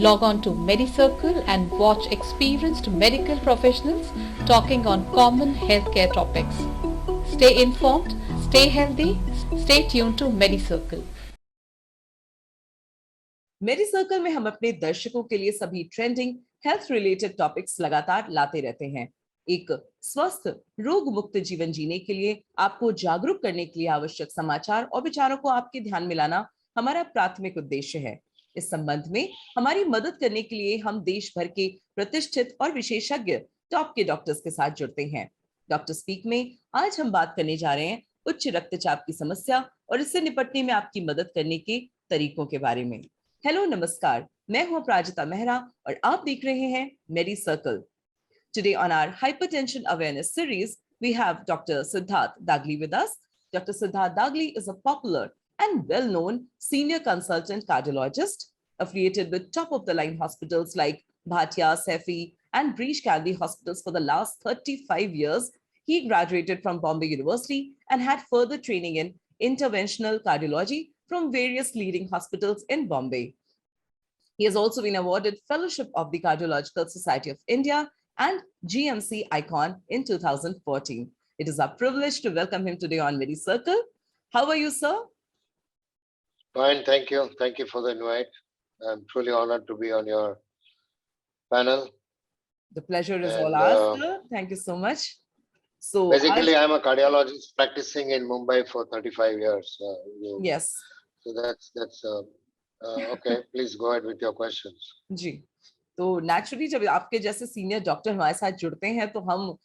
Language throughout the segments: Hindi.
Log on to MediCircle and watch experienced medical professionals talking on common healthcare topics. Stay informed, stay healthy, stay tuned to MediCircle. MediCircle में हम अपने दर्शकों के लिए सभी ट्रेंडिंग हेल्थ रिलेटेड टॉपिक्स लगातार लाते रहते हैं। एक स्वस्थ रोग मुक्त जीवन जीने के लिए आपको जागरूक करने के लिए आवश्यक समाचार और विचारों को आपके ध्यान में लाना हमारा प्राथमिक उद्देश्य है। इस संबंध में हमारी मदद करने के लिए हम देश भर के प्रतिष्ठित और विशेषज्ञ टॉप के डॉक्टर्स के साथ जुड़ते हैं। डॉक्टर स्पीक में आज हम बात करने जा रहे हैं उच्च रक्तचाप की समस्या और इससे निपटने में आपकी मदद करने के तरीकों के बारे में। हेलो नमस्कार, मैं हूं अपराजिता मेहरा और आप देख रहे हैं मेडी circle. Today on our hypertension awareness series, we have Dr. Siddharth Dagli with us. Dr. Siddharth Dagli is a popular and well-known senior consultant cardiologist affiliated with top-of-the-line hospitals like Bhatia, Saifi, and Breach Candy hospitals for the last 35 years. He graduated from Bombay University and had further training in interventional cardiology from various leading hospitals in Bombay. He has also been awarded Fellowship of the Cardiological Society of India and GMC Icon in 2014. It is our privilege to welcome him today on Medi Circle. How are you, sir? Fine, thank you. Thank you for the invite. I'm truly honored to be on your panel. The pleasure is all ours, sir. Thank you so much. So basically, I'm a cardiologist practicing in Mumbai for 35 years. Yes. So that's okay. Please go ahead with your questions. जी, तो नेचुरली जब आपके जैसे सीनियर डॉक्टर हमारे साथ जुड़ते हैं तो हम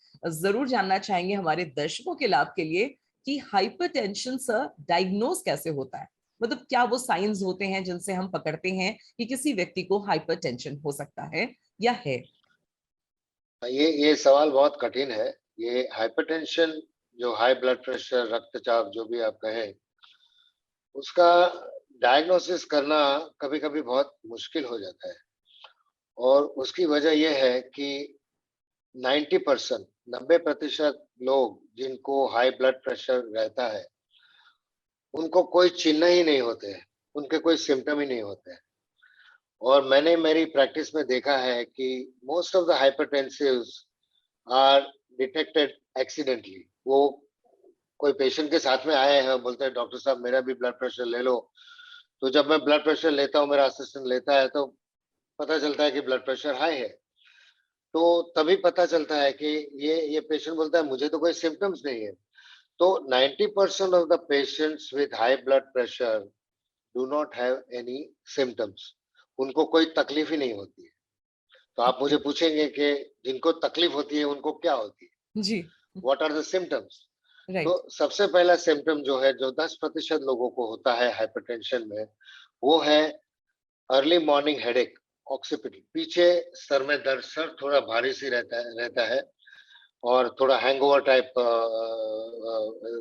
जरूर जानना चाहेंगे हमारे दर्शकों के लाभ के लिए कि हाइपरटेंशन सर डायग्नोज कैसे होता है, मतलब क्या वो साइंस होते हैं जिनसे हम पकड़ते हैं कि किसी व्यक्ति को हाइपरटेंशन हो सकता है या है। ये सवाल बहुत कठिन है। ये हाइपरटेंशन जो हाई ब्लड प्रेशर, रक्तचाप जो भी आप कहें, उसका डायग्नोसिस करना कभी-कभी बहुत मुश्किल हो जाता है और उसकी वजह यह है कि 90% लोग जिनको हाई ब्लड प्रेशर रहता है उनको कोई चिन्ह ही नहीं होते हैं, उनके कोई सिम्टम ही नहीं होते हैं। और मैंने मेरी प्रैक्टिस में देखा है कि most of the hypertensives are detected accidentally. वो कोई पेशेंट के साथ में आए हैं, बोलते हैं डॉक्टर साहब मेरा भी ब्लड प्रेशर ले लो। तो जब मैं ब्लड प्रेशर लेता हूँ, मेरा असिस्टेंट लेता है, तो पता चलता है कि ब्लड प्रेशर हाई है। तो तभी पता चलता है कि ये पेशेंट बोलता है मुझे तो कोई सिम्टम्स नहीं है। तो 90% of the patients with high blood pressure do not have any symptoms. उनको कोई तकलीफ ही नहीं होती है। तो आप मुझे पूछेंगे कि जिनको तकलीफ होती है उनको क्या होती है जी, what are the symptoms. Right. तो सबसे पहला सिम्टम जो है, जो 10% लोगों को होता है हाइपरटेंशन में, वो है अर्ली मॉर्निंग हेडेक, ऑक्सीपिटल। पीछे सर में दर्द, सर थोड़ा भारी सी रहता है और थोड़ा हैंगओवर टाइप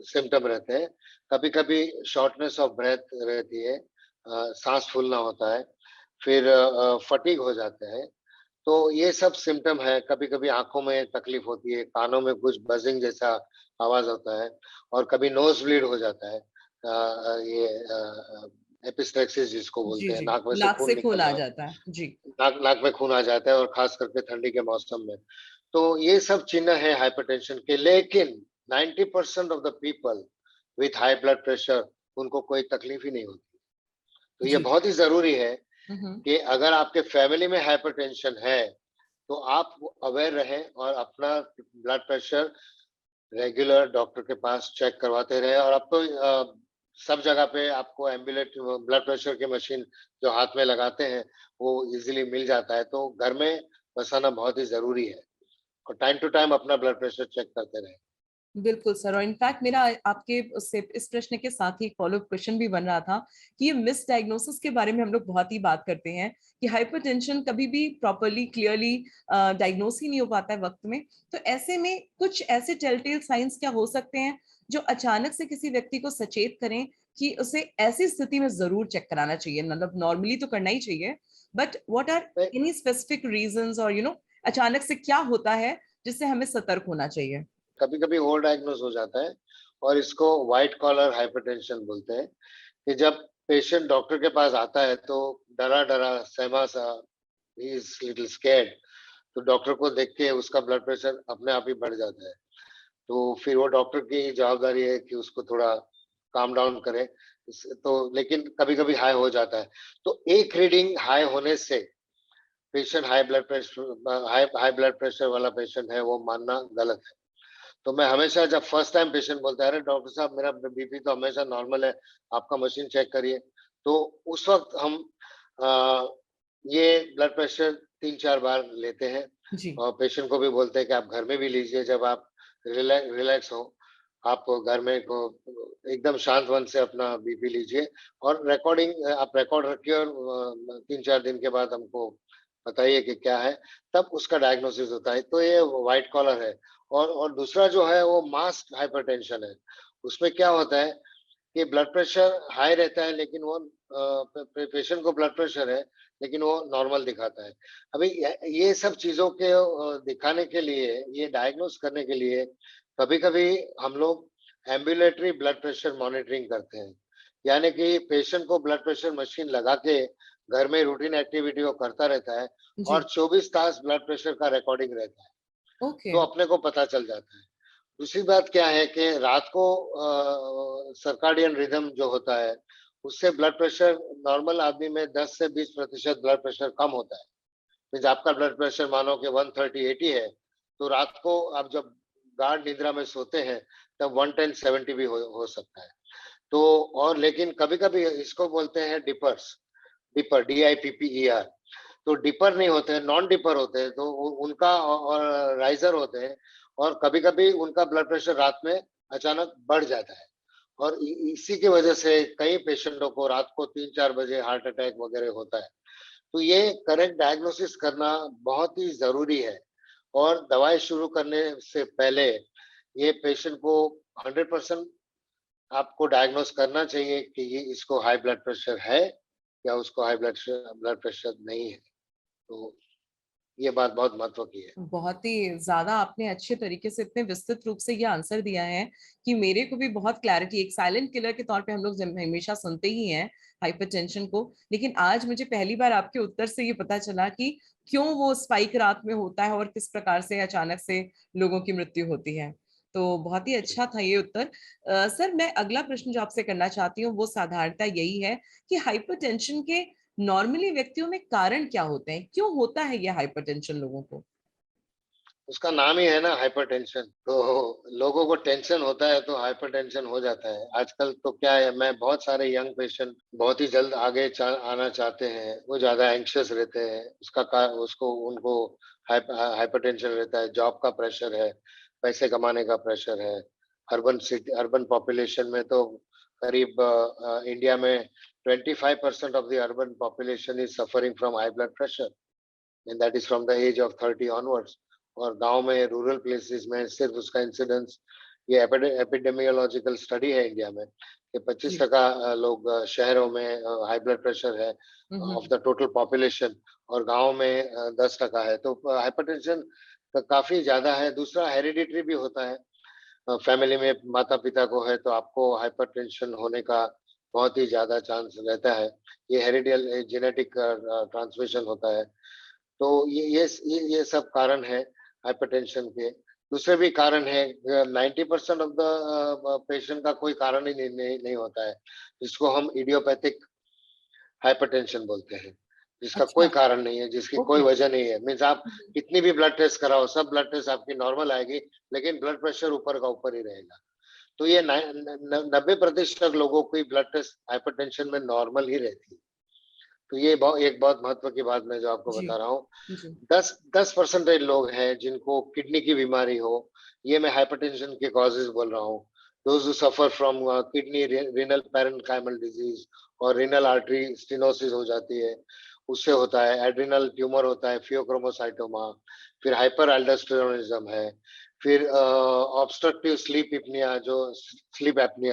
सिम्टम रहते हैं। कभी कभी शॉर्टनेस ऑफ ब्रेथ रहती है, सांस फूलना होता है, फिर फटीग हो जाते हैं। तो ये सब सिम्टम है। कभी कभी आंखों में तकलीफ होती है, कानों में कुछ बजिंग जैसा आवाज होता है और कभी नोज ब्लीड हो जाता है। ये एपिस्टेक्सिस जिसको बोलते हैं, नाक में से खून निकलना आ जाता है। जी, नाक में खून आ जाता है और खास करके ठंडी के मौसम में। तो ये सब चिन्ह है हाइपरटेंशन के। लेकिन 90% of the people with high blood pressure उनको कोई तकलीफ ही नहीं होती। तो ये बहुत ही जरूरी है कि अगर आपके फैमिली में हाइपरटेंशन है तो आप अवेयर रहें और अपना ब्लड प्रेशर रेगुलर डॉक्टर के पास चेक करवाते रहे। और अब तो सब जगह पे आपको एम्बुलेंट ब्लड प्रेशर की मशीन जो हाथ में लगाते हैं वो इजीली मिल जाता है। तो घर में बसाना बहुत ही जरूरी है और टाइम टू टाइम अपना ब्लड प्रेशर चेक करते रहे। बिल्कुल सर। और इनफैक्ट मेरा आपके उससे इस प्रश्न के साथ ही फॉलोअप क्वेश्चन भी बन रहा था कि ये मिस डायग्नोसिस के बारे में हम लोग बहुत ही बात करते हैं कि हाइपरटेंशन कभी भी प्रॉपर्ली क्लियरली डायग्नोस ही नहीं हो पाता है वक्त में। तो ऐसे में कुछ ऐसे टेलटेल साइंस क्या हो सकते हैं जो अचानक से किसी व्यक्ति को सचेत करें कि उसे ऐसी स्थिति में जरूर चेक कराना चाहिए? मतलब नॉर्मली तो करना ही चाहिए, but what are any specific reasons और अचानक से क्या होता है जिससे हमें सतर्क होना चाहिए? कभी कभी ओवर डायग्नोस हो जाता है और इसको व्हाइट कॉलर हाइपरटेंशन बोलते हैं कि जब पेशेंट डॉक्टर के पास आता है तो डरा डरा सहमा सा ही इज लिटिल स्कैर्ड, तो डॉक्टर को देख के उसका ब्लड प्रेशर अपने आप ही बढ़ जाता है। तो फिर वो डॉक्टर की जवाबदारी है कि उसको थोड़ा काम डाउन करे। तो लेकिन कभी-कभी हाई हो जाता है। तो एक रीडिंग हाई होने से पेशेंट हाई ब्लड प्रेशर वाला पेशेंट है वो मानना गलत है। तो मैं हमेशा जब फर्स्ट टाइम पेशेंट बोलता है, अरे डॉक्टर साहब मेरा बीपी तो हमेशा नॉर्मल है, आपका मशीन चेक करिए। तो उस वक्त हम अ, ये ब्लड प्रेशर 3-4 बार लेते हैं जी। और पेशेंट को भी बोलते हैं कि आप घर में भी लीजिए, जब आप रिलैक्स हो, आप घर में को एकदम शांत मन से अपना बीपी लीजिए और रिकॉर्डिंग आप रिकॉर्ड रखिए और 3-4 दिन के बाद हमको बताइए कि क्या है, तब उसका डायग्नोसिस होता है। तो ये व्हाइट कॉलर है। और दूसरा जो है वो मास्क हाइपरटेंशन है। उसमें क्या होता है कि ब्लड प्रेशर हाई रहता है, लेकिन वो पेशेंट को ब्लड प्रेशर है लेकिन वो नॉर्मल दिखाता है। अभी ये सब चीजों के दिखाने के लिए, ये डायग्नोस करने के लिए कभी कभी हम लोग एम्बुलेटरी ब्लड प्रेशर मॉनिटरिंग करते हैं। यानी कि पेशेंट को ब्लड प्रेशर मशीन लगा के घर में रूटीन एक्टिविटी वो करता रहता है जी। और 24 तास ब्लड प्रेशर का रिकॉर्डिंग रहता है, ओके। तो अपने को पता चल जाता है। दूसरी बात क्या है कि रात को सर्काडियन रिदम जो होता है, उससे ब्लड प्रेशर नॉर्मल आदमी में 10 से 20% ब्लड प्रेशर कम होता है। मीन्स आपका ब्लड प्रेशर मानो कि 130/80 है, तो रात को आप जब गाढ़ निद्रा में सोते हैं तब 110/70 भी हो सकता है। तो और लेकिन कभी-कभी इसको बोलते हैं डिपर DIPPER। तो डिपर नहीं होते हैं, नॉन डिपर होते हैं, तो उनका और राइजर होते हैं और कभी-कभी उनका ब्लड प्रेशर रात में अचानक बढ़ जाता है और इसी की वजह से कई पेशेंटों को रात को 3-4 बजे हार्ट अटैक वगैरह होता है। तो ये करेक्ट डायग्नोसिस करना बहुत ही जरूरी है और दवाई शुरू करने से पहले ये पेशेंट को 100% आपको डायग्नोस करना चाहिए कि ये इसको हाई ब्लड प्रेशर है या उसको हाई ब्लड प्रेशर नहीं है। तो ये बात बहुत महत्व की है। बहुत ही ज्यादा आपने अच्छे तरीके से इतने विस्तृत रूप से ये आंसर दिया है कि मेरे को भी बहुत क्लैरिटी, एक साइलेंट किलर के तौर पे हम लोग हमेशा सुनते ही हैं हाइपरटेंशन को, लेकिन आज मुझे पहली बार आपके उत्तर से ये पता चला कि क्यों वो स्पाइक रात में होता है और किस प्रकार से अचानक से लोगों की मृत्यु होती है। तो बहुत ही अच्छा था ये उत्तर। सर, मैं अगला प्रश्न जो आपसे करना चाहती हूँ वो साधारणता यही है कि हाइपरटेंशन के नॉर्मली व्यक्तियों में कारण क्या होते हैं, क्यों होता है ये हाइपरटेंशन लोगों को? उसका नाम ही है ना हाइपरटेंशन, तो लोगों को टेंशन होता है तो हाइपरटेंशन हो जाता है। आजकल तो क्या है, मैं बहुत सारे यंग पेशेंट बहुत ही जल्द आगे आना चाहते हैं, वो ज्यादा एंग्शियस रहते हैं, उसको उनको हाइपरटेंशन रहता है, जॉब का प्रेशर है, पैसे कमाने का प्रेशर है। अर्बन पॉपुलेशन में तो करीब इंडिया में 25% of the urban population is suffering from high blood pressure, and that is from the age of 30 onwards. और गांव में, रूरल प्लेसेस में सिर्फ उसका इंसिडेंस, ये एपिडेमियोलॉजिकल स्टडी है इंडिया में कि जी। 25% लोग शहरों में हाई ब्लड प्रेशर है ऑफ द टोटल पॉपुलेशन, और गांव में 10% है। तो हाइपरटेंशन काफी ज्यादा है। दूसरा हेरिडिटरी भी होता है, फैमिली में माता पिता को है तो आपको हाइपरटेंशन होने का बहुत ही ज्यादा चांस रहता है। ये हेरिडियल जेनेटिक ट्रांसमिशन होता है। तो ये सब कारण है हाइपरटेंशन के। दूसरे भी कारण है, 90% ऑफ द पेशेंट का कोई कारण ही नहीं होता है, जिसको हम इडियोपैथिक हाइपरटेंशन बोलते हैं, जिसका कोई अच्छा। कारण नहीं है, जिसकी कोई ओके। वजह नहीं है। मीन्स आप कितनी भी ब्लड टेस्ट कराओ, सब ब्लड टेस्ट आपकी नॉर्मल आएगी, लेकिन ब्लड प्रेशर ऊपर का ऊपर ही रहेगा। तो ये 90% लोगों की ब्लड टेस्ट हाइपरटेंशन में नॉर्मल ही रहती है। तो ये एक बहुत महत्व की बात मैं जो आपको जी। बता रहा हूँ। जी। 10% लोग हैं जिनको किडनी की बीमारी हो, ये मैं हाइपरटेंशन के कॉजेज बोल रहा हूँ। Those who suffer from kidney renal parenchymal disease और रीनल आर्टरी स्टेनोसिस हो जाती है, उससे होता है। एड्रिनल ट्यूमर होता है, फियोक्रोमोसाइटोमा। फिर हाइपर एल्डोस्टेरोनिज्म है। फिर ऑब्स्ट्रक्टिव स्लीप एपनिया,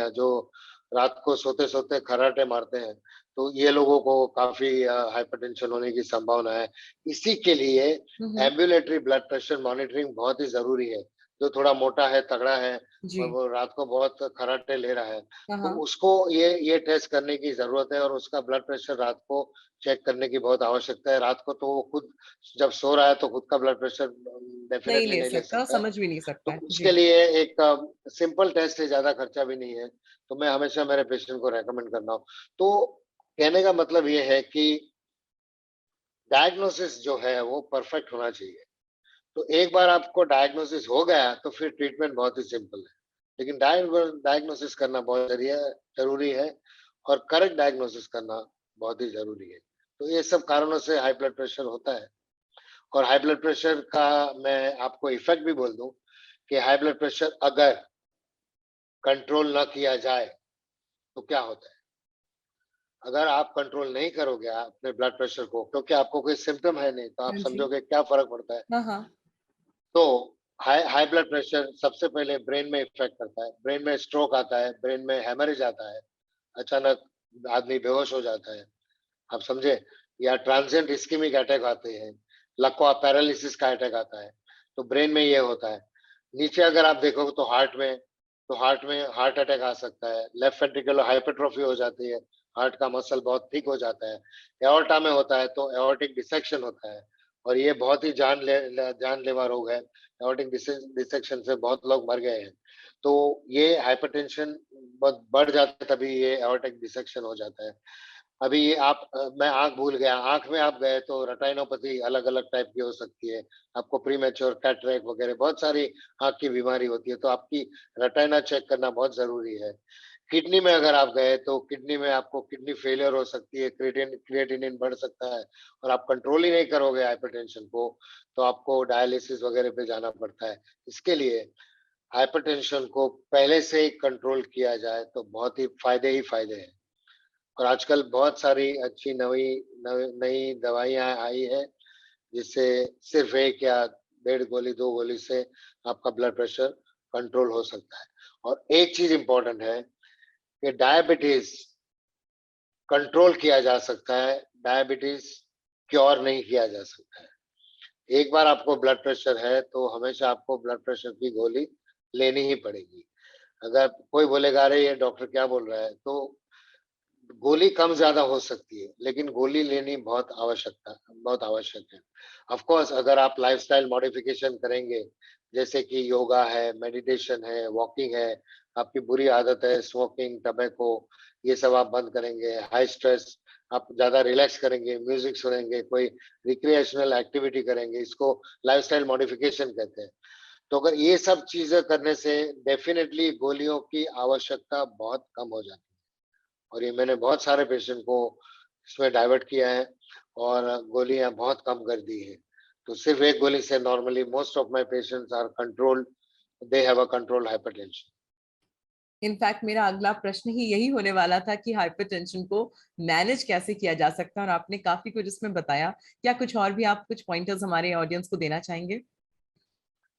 जो रात को सोते सोते खर्राटे मारते हैं, तो ये लोगों को काफी हाइपरटेंशन होने की संभावना है। इसी के लिए हम्म। एम्बुलेटरी ब्लड प्रेशर मॉनिटरिंग बहुत ही जरूरी है, जो थोड़ा मोटा है, तगड़ा है जी। और वो रात को बहुत खर्राटे ले रहा है, हाँ, तो हाँ। उसको ये टेस्ट करने की ज़रूरत है और उसका ब्लड प्रेशर रात को चेक करने की बहुत आवश्यकता है। रात को तो वो खुद जब सो रहा है तो खुद का ब्लड प्रेशर नहीं डेफ़िनेटली ले नहीं ले सकता, सकता है। समझ भी नहीं तो सकता है। उसके जी। लिए एक सिंपल टेस्ट है, ज़्यादा खर्चा भी नहीं है, तो मैं हमेशा मेरे पेशेंट को रिकमेंड करता हूँ। तो कहने का मतलब ये है कि डायग्नोसिस जो है वो परफेक्ट होना चाहिए। तो एक बार आपको डायग्नोसिस हो गया तो फिर ट्रीटमेंट बहुत ही सिंपल है। लेकिन डायग्नोसिस करना बहुत ज़रूरी है और करेक्ट डायग्नोसिस करना बहुत ही ज़रूरी है। तो ये सब कारणों से हाई ब्लड प्रेशर होता है और हाई ब्लड प्रेशर का मैं आपको इफ़ेक्ट भी बोल दूँ कि हाई ब्लड प्रेशर अगर कंट्रोल ना किया जाए तो क्या होता है? अगर आप कंट्रोल नहीं करोगे अपने ब्लड प्रेशर को, क्योंकि आपको कोई सिम्पटम है नहीं, तो आप हाँ जी। समझोगे क्या फ़र्क पड़ता है? हाँ, हाँ। तो हाई हाई ब्लड प्रेशर सबसे पहले ब्रेन में इफ़ेक्ट करता है, ब्रेन में स्ट्रोक आता है, ब्रेन में हैमरेज आता है, अचानक आदमी बेहोश हो जाता है, आप समझे? या ट्रांसिएंट इस्केमिक अटैक आते हैं, लकवा पैरालिसिस का अटैक आता है, तो ब्रेन में ये होता है। नीचे अगर आप देखोगे तो हार्ट में हार्ट अटैक आ सकता है, लेफ्ट वेंट्रिकुलर हाइपरट्रोफी हो जाती है, हार्ट का मसल बहुत थिक हो जाता है, एओर्टा में होता है तो एओर्टिक डिसेक्शन होता है और ये बहुत ही जानलेवा रोग है। एओर्टिक डिसेक्शन से बहुत लोग मर गए हैं। तो ये हाइपरटेंशन बहुत बढ़ जाता है, तभी ये एओर्टिक डिसेक्शन हो जाता है। अभी ये मैं आँख भूल गया, आँख में आप गए तो रेटिनोपैथी अलग-अलग टाइप की हो सकती है। आपको प्रीमैच्योर कैटरैक्ट वगैरह बहुत सारी आँख की बीमारी होती है, तो आपकी रेटिना चेक करना बहुत ज़रूरी है। किडनी में अगर आप गए तो किडनी में आपको किडनी फेलियर हो सकती है, क्रिएटिनिन बढ़ सकता है और आप कंट्रोल ही नहीं करोगे हाइपरटेंशन को, तो आपको डायलिसिस वगैरह पे जाना पड़ता है। इसके लिए हाइपरटेंशन को पहले से ही कंट्रोल किया जाए तो बहुत ही फ़ायदे हैं। और आजकल बहुत सारी अच्छी नई दवाइयाँ आई हैं, जिससे सिर्फ़ 1 या डेढ़ गोली, 2 गोली से आपका ब्लड प्रेशर कंट्रोल हो सकता है। और एक चीज़ इम्पोर्टेंट है कि डायबिटीज़ कंट्रोल किया जा सकता है, डायबिटीज़ क्योर नहीं किया जा सकता है। एक बार आपको ब्लड प्रेशर है, तो हमेशा आपको ब्लड प्रेशर की गोली लेनी ही पड़ेगी। अगर कोई बोलेगा, "अरे! ये डॉक्टर क्या बोल रहा है?" तो गोली कम ज़्यादा हो सकती है, लेकिन गोली लेनी बहुत आवश्यक है। ऑफ़ कोर्स अगर आप लाइफ़स्टाइल मॉडिफ़िकेशन करेंगे, जैसे कि योगा है, मेडिटेशन है, वॉकिंग है, आपकी बुरी आदत है स्मोकिंग, टबैको, ये सब आप बंद करेंगे, हाई स्ट्रेस, आप ज़्यादा रिलैक्स करेंगे, म्यूज़िक सुनेंगे, कोई रिक्रिएशनल एक्टिविटी करेंगे, इसको लाइफ़स्टाइल मॉडिफ़िकेशन कहते हैं। तो अगर ये सब चीज़ें करने से डेफ़िनेटली गोलियों की आवश्यकता बहुत कम हो जाती है। और ये मैंने बहुत सारे पेशेंट को इसमें डाइवर्ट किया है और गोलियाँ बहुत कम कर दी है। तो सिर्फ़ एक गोली से normally most of my patients are controlled, they have a controlled hypertension. In fact मेरा अगला प्रश्न ही यही होने वाला था कि हाइपरटेंशन को मैनेज कैसे किया जा सकता है, और आपने काफी कुछ इसमें बताया। क्या कुछ और भी आप कुछ पॉइंटर्स हमारे ऑडियंस को देना चाहेंगे?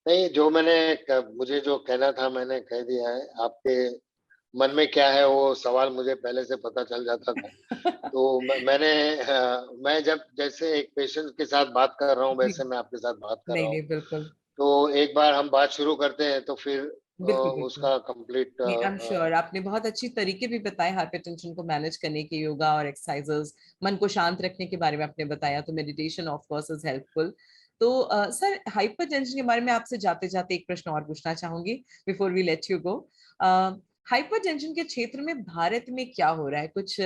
नहीं, जो मैंने क मुझे जो कहना था मैंने कह दिया है। आपके मन में क्या है वो सवाल मुझे पहले से पता चल जाता था। तो मैं जब जैसे एक पेशेंट के साथ बात कर रहा हूँ, जी। वैसे मैं आपके साथ बात कर नहीं रहा हूँ। नहीं, बिल्कुल। तो एक बार हम बात शुरू करते हैं तो फिर बिल्कुल बिल्कुल। उसका कंप्लीट नहीं, आई एम श्योर आपने बहुत अच्छी तरीके भी बताए हाइपरटेंशन को मैनेज करने के, योगा और एक्सरसाइजेस, मन को शांत रखने के बारे में आपने बताया, तो meditation of course is helpful. तो सर, हाइपरटेंशन के बारे में आपसे जाते जाते एक प्रश्न और पूछना चाहूंगी before we let you go. Hypertension के क्षेत्र में भारत में क्या हो रहा है, कुछ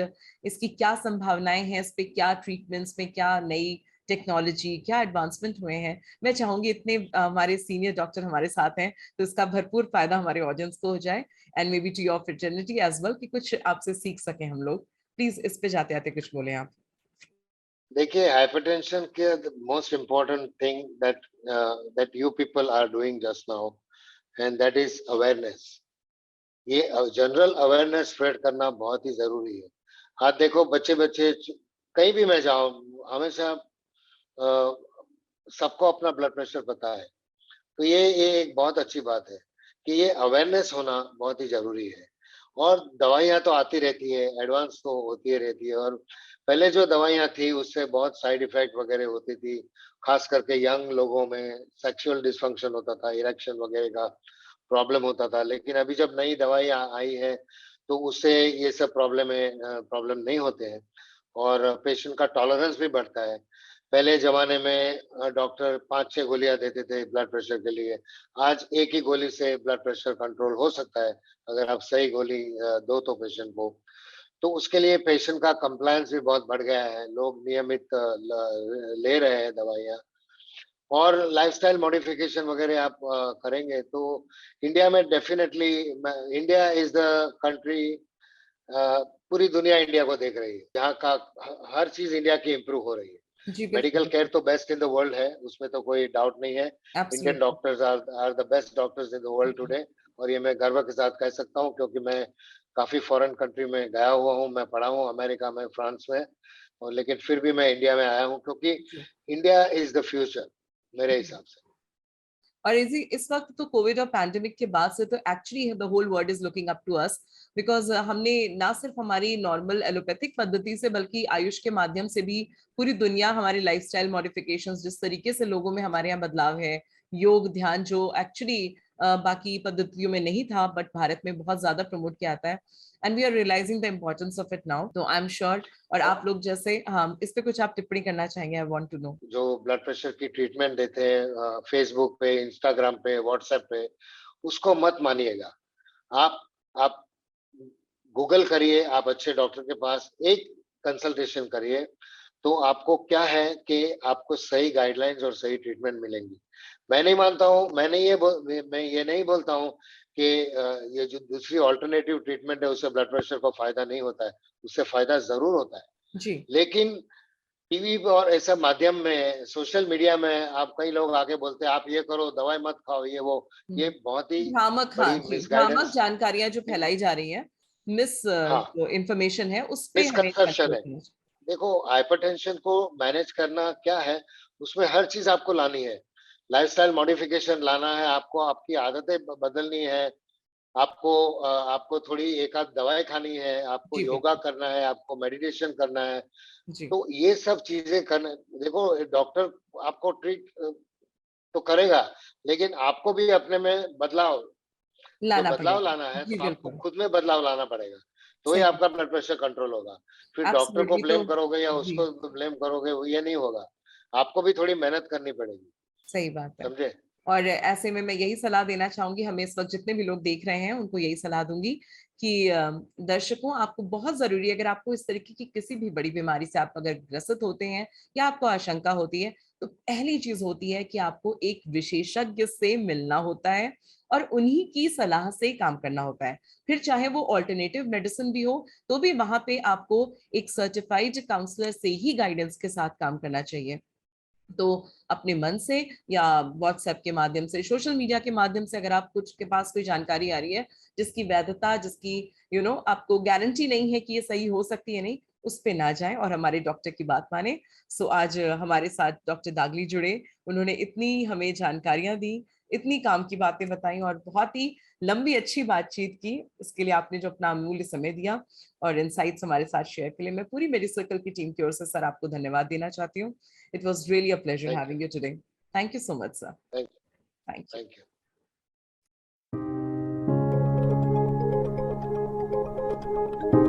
इसकी क्या संभावनाएं हैं, इस पे क्या ट्रीटमेंट्स में क्या नई टेक्नोलॉजी, क्या एडवांसमेंट हुए हैं? मैं चाहूंगी इतने हमारे सीनियर डॉक्टर हमारे साथ हैं तो इसका भरपूर फायदा हमारे ऑडियंस को हो जाए, and maybe to your fraternity as well, कि कुछ आपसे सीख सके हम लोग। प्लीज इस पे जाते आते कुछ बोले आप। देखिए, हाइपरटेंशन के most important thing that you people are doing just now and that is awareness. ये जनरल अवेयरनेस स्प्रेड करना बहुत ही जरूरी है। आज देखो, बच्चे कहीं भी मैं जाऊं, हमेशा अ, सबको अपना ब्लड प्रेशर पता है। तो ये एक बहुत अच्छी बात है कि ये अवेयरनेस होना बहुत ही ज़रूरी है। और दवाइयाँ तो आती रहती है, एडवांस तो होती ही रहती है और पहले जो दवाइयाँ थी उससे बहुत साइड इफेक्ट वगैरह होती थी, खास करके यंग लोगों में सेक्सुअल डिसफंक्शन होता था, इरेक्शन वगैरह का प्रॉब्लम होता था। लेकिन अभी जब नई दवाइयाँ आई है तो उससे ये सब प्रॉब्लम नहीं होते हैं और पेशेंट का टॉलरेंस भी बढ़ता है। पहले ज़माने में डॉक्टर 5-6 गोलियाँ देते थे ब्लड प्रेशर के लिए, आज एक ही गोली से ब्लड प्रेशर कंट्रोल हो सकता है, अगर आप सही गोली दो तो पेशेंट को। तो उसके लिए पेशेंट का कंप्लायंस भी बहुत बढ़ गया है, लोग नियमित ले रहे हैं दवाइयाँ और लाइफ़स्टाइल मॉडिफ़िकेशन वगैरह आप करेंगे तो इंडिया में definitely India is the country पूरी दुनिया इंडिया को देख रही है। यहाँ का हर चीज़ इंडिया की इम्प्रूव हो रही है। जी मेडिकल बिल्कुल, केयर तो बेस्ट इन द वर्ल्ड है, उसमें तो कोई डाउट नहीं है। Indian absolutely. Doctors are the best doctors in the world today और ये मैं गर्व के साथ कह सकता हूँ क्योंकि मैं काफ़ी फॉरेन कंट्री में गया हुआ हूँ, मैं पढ़ा हूँ अमेरिका में, फ्रांस में और लेकिन फिर भी मैं इंडिया में आया हूँ क्योंकि जी। इंडिया इज़ द फ्यूचर मेरे हिसाब से। और इस वक्त तो कोविड और पैंडेमिक के बाद से तो actually the whole world is looking up to us, because हमने ना सिर्फ हमारी नॉर्मल एलोपैथिक पद्धति से बल्कि आयुष के माध्यम से भी पूरी दुनिया हमारे लाइफस्टाइल मॉडिफिकेशंस, जिस तरीके से लोगों में हमारे यहाँ बदलाव है, योग ध्यान जो एक्चुअली बाकी पद्धतियों में नहीं था बट भारत में बहुत ज्यादा प्रमोट किया जाता है, and we are realizing the importance of it now. तो आई एम श्योर, और आप लोग जैसे, हाँ, इस पे कुछ आप टिप्पणी करना चाहेंगे? I want to know. जो ब्लड प्रेशर की ट्रीटमेंट देते हैं फेसबुक पे, इंस्टाग्राम पे, व्हाट्सएप पे, उसको मत मानिएगा। आप आप गूगल करिए, आप अच्छे डॉक्टर के पास एक कंसल्टेशन करिए, तो आपको क्या है कि आपको सही गाइडलाइंस और सही ट्रीटमेंट मिलेंगी। मैं नहीं मानता हूँ, मैं ये नहीं बोलता हूँ कि ये जो दूसरी अल्टरनेटिव ट्रीटमेंट है उससे ब्लड प्रेशर को फ़ायदा नहीं होता है, उससे फ़ायदा ज़रूर होता है। जी। लेकिन टीवी पे और ऐसा माध्यम में, सोशल मीडिया में आप कई लोग आके बोलते हैं, आप ये करो, दवाई मत खाओ, ये वो, ये बहुत ही भ्रामक, हाँ बड़ी जी, भ्रामक मिसगाइडेंस जानकारियां जो फैलाई जा रही है, मिस हाँ, जो इंफॉर्मेशन है, उस पे हमें मिसकंसेप्शन कंट्रोल है। करना चाहिए। देखो हाइपरटेंशन को मैनेज करना क्या है, उसमें हर चीज़ आपको लानी है। लाइफ़स्टाइल मॉडिफ़िकेशन लाना है आपको, आपकी आदतें बदलनी है, आपको थोड़ी एक आध दवाई खानी है, आपको जी योगा बिल्कुल। करना है, आपको मेडिटेशन करना है। जी। तो ये सब चीज़ें करना देखो डॉक्टर आपको ट्रीट तो करेगा, लेकिन आपको भी अपने में जो लाना बदलाव पड़ेगा। लाना है, जी तो आपको बिल्कुल। खुद में बदलाव लाना पड़ेगा। तो ही सही। आपका ब्लड प्रेशर कंट्रोल होगा। फिर डॉक्टर को एब्सोल्युटली। तो ब्लेम करोगे या जी, उसको ब्लेम करोगे, वो ये नहीं होगा। आपको भी थोड़ी मेहनत करनी पड़ेगी, सही बात है। समझे? और ऐसे में मैं यही सलाह देना चाहूंगी, हमें इस वक्त जितने भी लोग देख रहे हैं उनको यही सलाह दूंगी कि दर्शकों, आपको बहुत जरूरी है, अगर आपको इस तरीके की किसी भी बड़ी बीमारी से आप अगर ग्रसित होते हैं या आपको आशंका होती है, तो पहली चीज होती है कि आपको एक विशेषज्ञ से मिलना होता है और उन्हीं की सलाह से काम करना होता है। फिर चाहे वो ऑल्टरनेटिव मेडिसिन भी हो, तो भी वहां पे आपको एक सर्टिफाइड काउंसलर से ही गाइडेंस के साथ काम करना चाहिए। तो अपने मन से या व्हाट्सएप के माध्यम से, सोशल मीडिया के माध्यम से, अगर आप कुछ के पास कोई जानकारी आ रही है जिसकी वैधता, जिसकी आपको गारंटी नहीं है कि ये सही हो सकती है, नहीं, उस पे ना जाएं और हमारे डॉक्टर की बात माने। सो आज हमारे साथ डॉक्टर दागली जुड़े, उन्होंने इतनी हमें जानकारियां दी, इतनी काम की बातें बताई और बहुत ही लंबी अच्छी बातचीत की। इसके लिए आपने जो अपना अमूल्य समय दिया और इनसाइट्स हमारे साथ शेयर के लिए, मैं पूरी मेरी सर्कल की टीम की ओर से सर आपको धन्यवाद देना चाहती हूँ। It was really a pleasure thank you, having you today. Thank you so much, sir. Thank Thank you. Thank you.